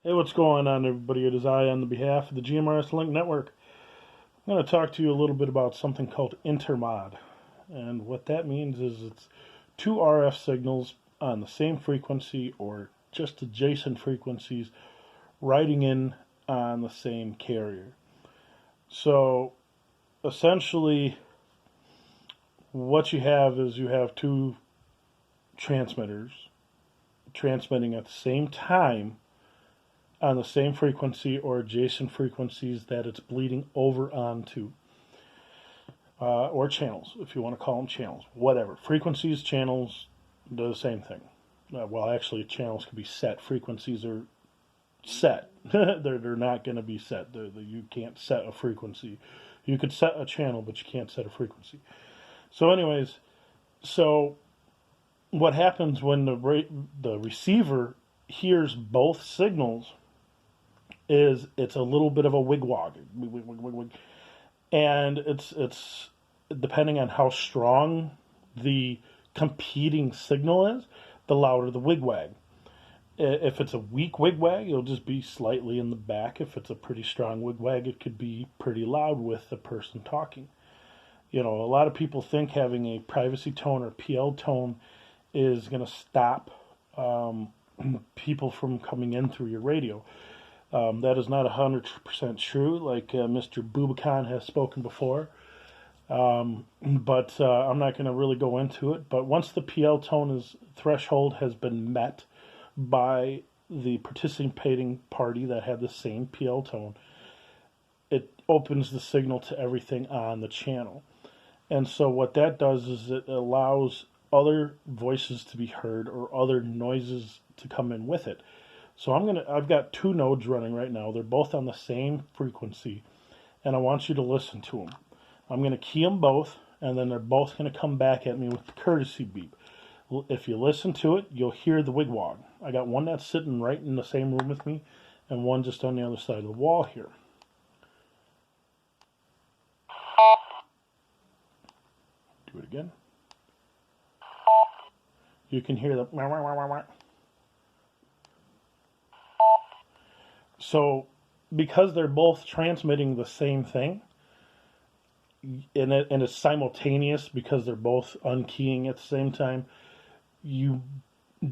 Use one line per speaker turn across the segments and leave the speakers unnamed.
Hey, what's going on, everybody? It is I on the behalf of the GMRS Link Network. I'm going to talk to you a little bit about something called Intermod. And what that means is it's two RF signals on the same frequency or just adjacent frequencies riding in on the same carrier. So essentially, what you have is you have two transmitters transmitting at the same time on the same frequency or adjacent frequencies that it's bleeding over onto. Or channels, if you want to call them channels. Whatever. Frequencies, channels, do the same thing. Well, actually, channels can be set. Frequencies are set. they're not going to be set. You can't set a frequency. You could set a channel, but you can't set a frequency. So anyways, what happens when the receiver hears both signals is it's a little bit of a wigwag. And it's depending on how strong the competing signal is, the louder the wigwag. If it's a weak wigwag, it'll just be slightly in the back. If it's a pretty strong wigwag, it could be pretty loud with the person talking. You know, a lot of people think having a privacy tone or PL tone is going to stop people from coming in through your radio. That is not 100% true, like Mr. Bubacan has spoken before. But I'm not going to really go into it. But once the PL tone threshold has been met by the participating party that had the same PL tone, it opens the signal to everything on the channel. And so what that does is it allows other voices to be heard or other noises to come in with it. So I've got two nodes running right now. They're both on the same frequency, and I want you to listen to them. I'm going to key them both, and then they're both going to come back at me with the courtesy beep. If you listen to it, you'll hear the wigwag. I got one that's sitting right in the same room with me, and one just on the other side of the wall here. Do it again. You can hear the wah, wah, wah, wah, wah. So, because they're both transmitting the same thing, and it's simultaneous because they're both unkeying at the same time, you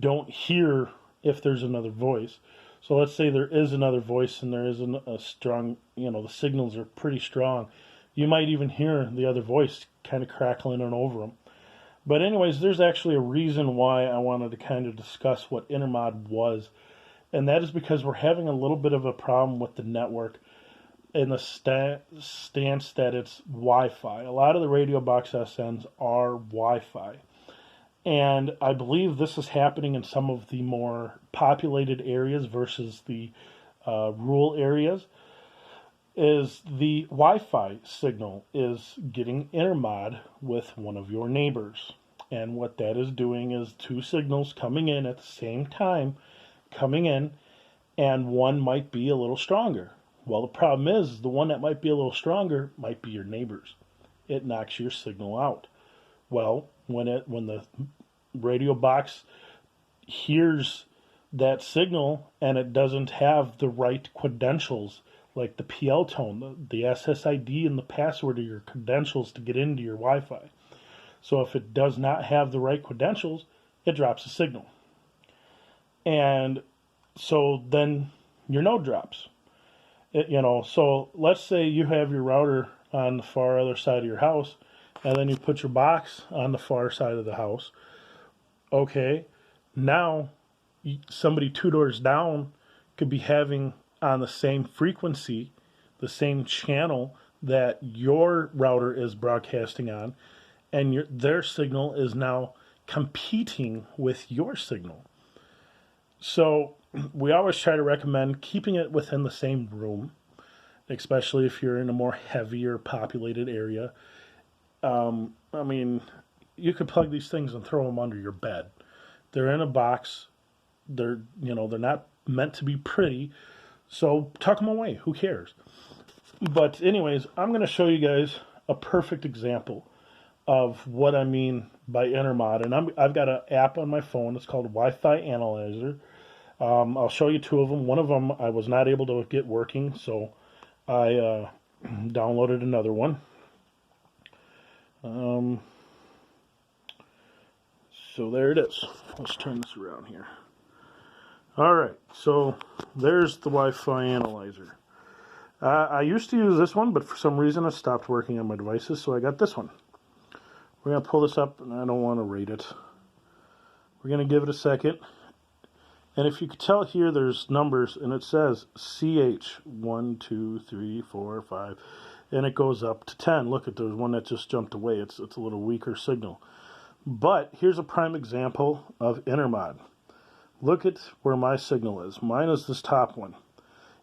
don't hear if there's another voice. So let's say there is another voice and there is a strong, the signals are pretty strong. You might even hear the other voice kind of crackling on over them. But anyways, there's actually a reason why I wanted to kind of discuss what Intermod was. And that is because we're having a little bit of a problem with the network in the stance that it's Wi-Fi. A lot of the Radio Box SNs are Wi-Fi. And I believe this is happening in some of the more populated areas versus the rural areas. Is the Wi-Fi signal is getting intermod with one of your neighbors. And what that is doing is two signals coming in at the same time, and one might be a little stronger. Well, the problem is the one that might be a little stronger might be your neighbor's. It knocks your signal out. Well, when the radio box hears that signal and it doesn't have the right credentials, like the PL tone, the SSID and the password are your credentials to get into your Wi-Fi. So if it does not have the right credentials, it drops the signal. And so then your node drops. So let's say you have your router on the far other side of your house, and then you put your box on the far side of the house. Okay, now somebody two doors down could be having on the same frequency, the same channel that your router is broadcasting on, and their signal is now competing with your signal. So we always try to recommend keeping it within the same room, especially if you're in a more heavier populated area. You could plug these things and throw them under your bed. They're in a box. They're not meant to be pretty. So tuck them away. Who cares? But anyways, I'm going to show you guys a perfect example of what I mean by Intermod. And I've got an app on my phone. It's called Wi-Fi Analyzer. I'll show you two of them. One of them I was not able to get working, so I downloaded another one. So there it is. Let's turn this around here. Alright, so there's the Wi-Fi analyzer. I used to use this one, but for some reason it stopped working on my devices, so I got this one. We're going to pull this up, and I don't want to rate it. We're going to give it a second. And if you could tell here, there's numbers, and it says CH 1, 2, 3, 4, 5, and it goes up to 10. Look at there's one that just jumped away. It's a little weaker signal. But here's a prime example of Intermod. Look at where my signal is. Mine is this top one.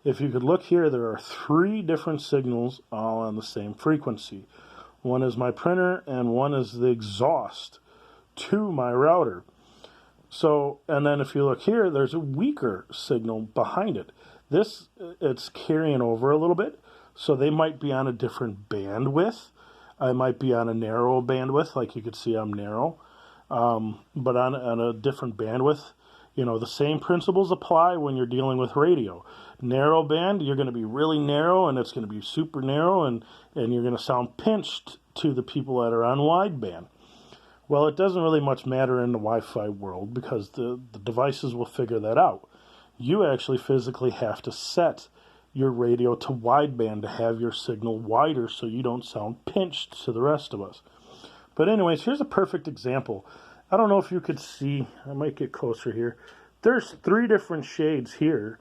If you could look here, there are 3 different signals all on the same frequency. One is my printer, and one is the exhaust to my router. So, and then if you look here, there's a weaker signal behind it. It's carrying over a little bit, so they might be on a different bandwidth. I might be on a narrow bandwidth, like you could see I'm narrow, but on a different bandwidth. You know, the same principles apply when you're dealing with radio. Narrow band, you're going to be really narrow, and it's going to be super narrow, and you're going to sound pinched to the people that are on wideband. Well, it doesn't really much matter in the Wi-Fi world because the devices will figure that out. You actually physically have to set your radio to wideband to have your signal wider so you don't sound pinched to the rest of us. But anyways, here's a perfect example. I don't know if you could see, I might get closer here. There's 3 different shades here.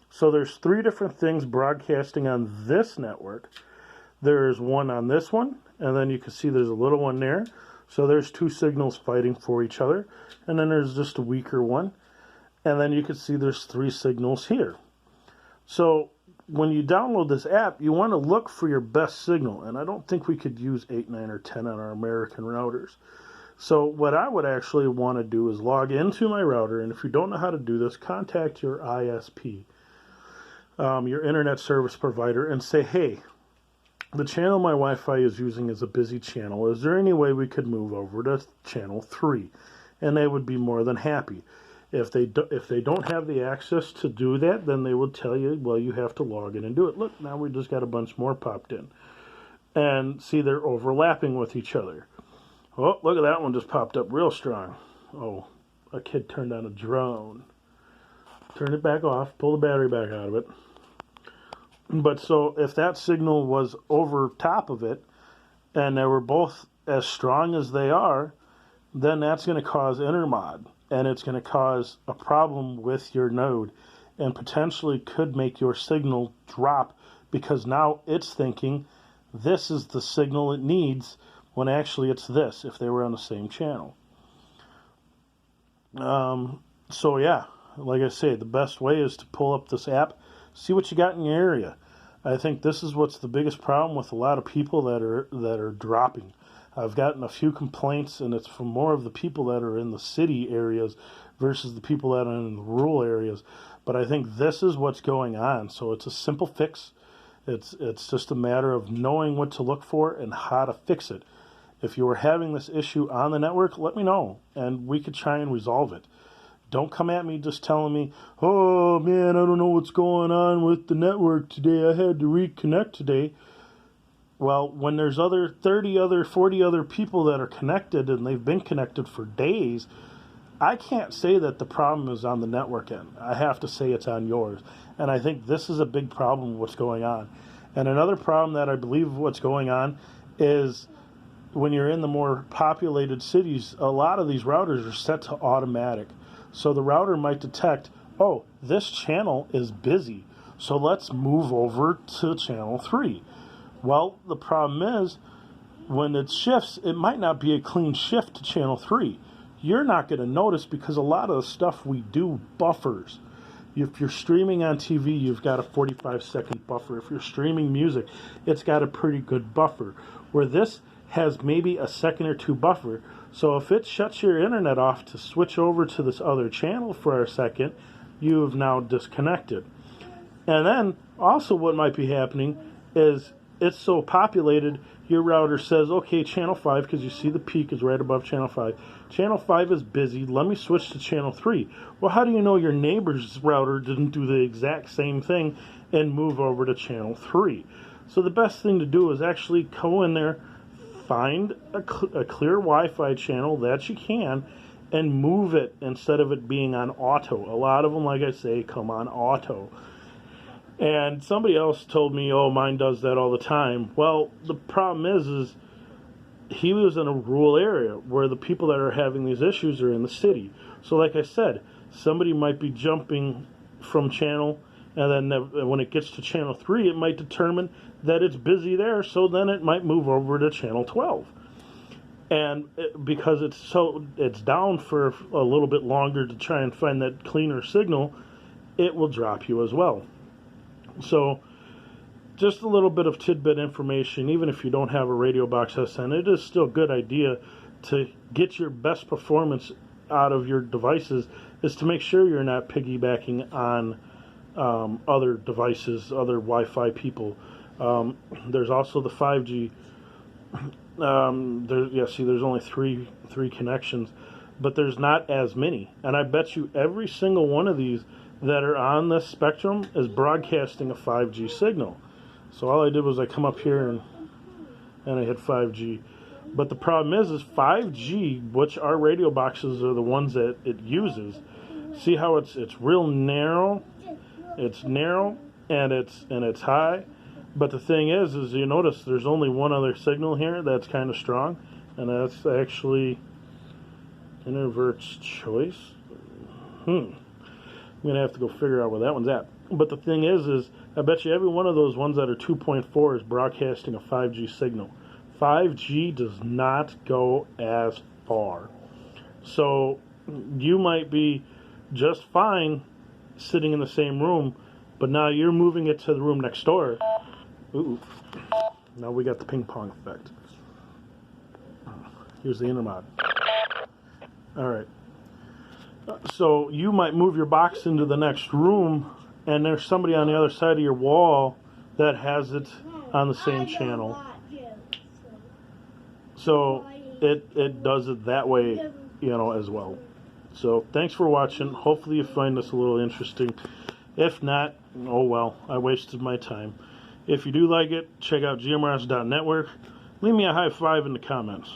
So there's 3 different things broadcasting on this network. There's one on this one, and then you can see there's a little one there. So there's 2 signals fighting for each other, and then there's just a weaker one. And then you can see there's 3 signals here. So when you download this app, you want to look for your best signal, and I don't think we could use 8, 9, or 10 on our American routers. So what I would actually want to do is log into my router, and if you don't know how to do this, contact your ISP, your internet service provider, and say, hey, the channel my Wi-Fi is using is a busy channel. Is there any way we could move over to channel 3? And they would be more than happy. If they don't have the access to do that, then they will tell you, well, you have to log in and do it. Look, now we just got a bunch more popped in. And see, they're overlapping with each other. Oh, look at that one just popped up real strong. Oh, a kid turned on a drone. Turn it back off, pull the battery back out of it. But so if that signal was over top of it, and they were both as strong as they are, then that's going to cause intermod, and it's going to cause a problem with your node, and potentially could make your signal drop, because now it's thinking this is the signal it needs, when actually it's this, if they were on the same channel. So yeah, like I say, the best way is to pull up this app, see what you got in your area. I think this is what's the biggest problem with a lot of people that are dropping. I've gotten a few complaints, and it's from more of the people that are in the city areas versus the people that are in the rural areas. But I think this is what's going on. So it's a simple fix. It's just a matter of knowing what to look for and how to fix it. If you were having this issue on the network, let me know, and we could try and resolve it. Don't come at me just telling me, oh man, I don't know what's going on with the network today. I had to reconnect today. Well, when there's 40 other people that are connected, and they've been connected for days, I can't say that the problem is on the network end. I have to say it's on yours. And I think this is a big problem, what's going on. And another problem that I believe what's going on is when you're in the more populated cities, a lot of these routers are set to automatic. So the router might detect, oh, this channel is busy, so let's move over to channel 3. Well, the problem is, when it shifts, it might not be a clean shift to channel 3. You're not going to notice because a lot of the stuff we do buffers. If you're streaming on TV, you've got a 45-second buffer. If you're streaming music, it's got a pretty good buffer. Where this has maybe a second or 2 buffer. So if it shuts your internet off to switch over to this other channel for a second, you have now disconnected. And then also what might be happening is it's so populated, your router says, okay, channel 5, because you see the peak is right above channel 5. Channel 5 is busy. Let me switch to channel 3. Well, how do you know your neighbor's router didn't do the exact same thing and move over to channel 3? So the best thing to do is actually go in there, find a clear Wi-Fi channel that you can, and move it instead of it being on auto. A lot of them, like I say, come on auto. And somebody else told me, oh, mine does that all the time. Well, the problem is he was in a rural area where the people that are having these issues are in the city. So like I said, somebody might be jumping from channel, and then when it gets to channel 3, it might determine that it's busy there, so then it might move over to channel 12. And because it's down for a little bit longer to try and find that cleaner signal, it will drop you as well. So, just a little bit of tidbit information. Even if you don't have a Radio Box SN, it is still a good idea to get your best performance out of your devices, is to make sure you're not piggybacking on other devices, other Wi-Fi people. There's also the 5G. There's only three connections, but there's not as many. And I bet you every single one of these that are on this spectrum is broadcasting a 5G signal. So all I did was I come up here and I hit 5G. But the problem is 5G, which our radio boxes are the ones that it uses. See how it's real narrow? It's narrow and it's high. But the thing is you notice there's only one other signal here that's kind of strong, and that's actually Introvert's Choice. I'm going to have to go figure out where that one's at. But the thing is I bet you every one of those ones that are 2.4 is broadcasting a 5G signal. 5G does not go as far. So you might be just fine sitting in the same room, but now you're moving it to the room next door. Ooh. Now we got the ping pong effect. Here's the Intermod. Alright. So you might move your box into the next room, and there's somebody on the other side of your wall that has it on the same channel. So it does it that way, as well. So thanks for watching. Hopefully you find this a little interesting. If not, oh well, I wasted my time. If you do like it, check out GMRS.network. Leave me a high five in the comments.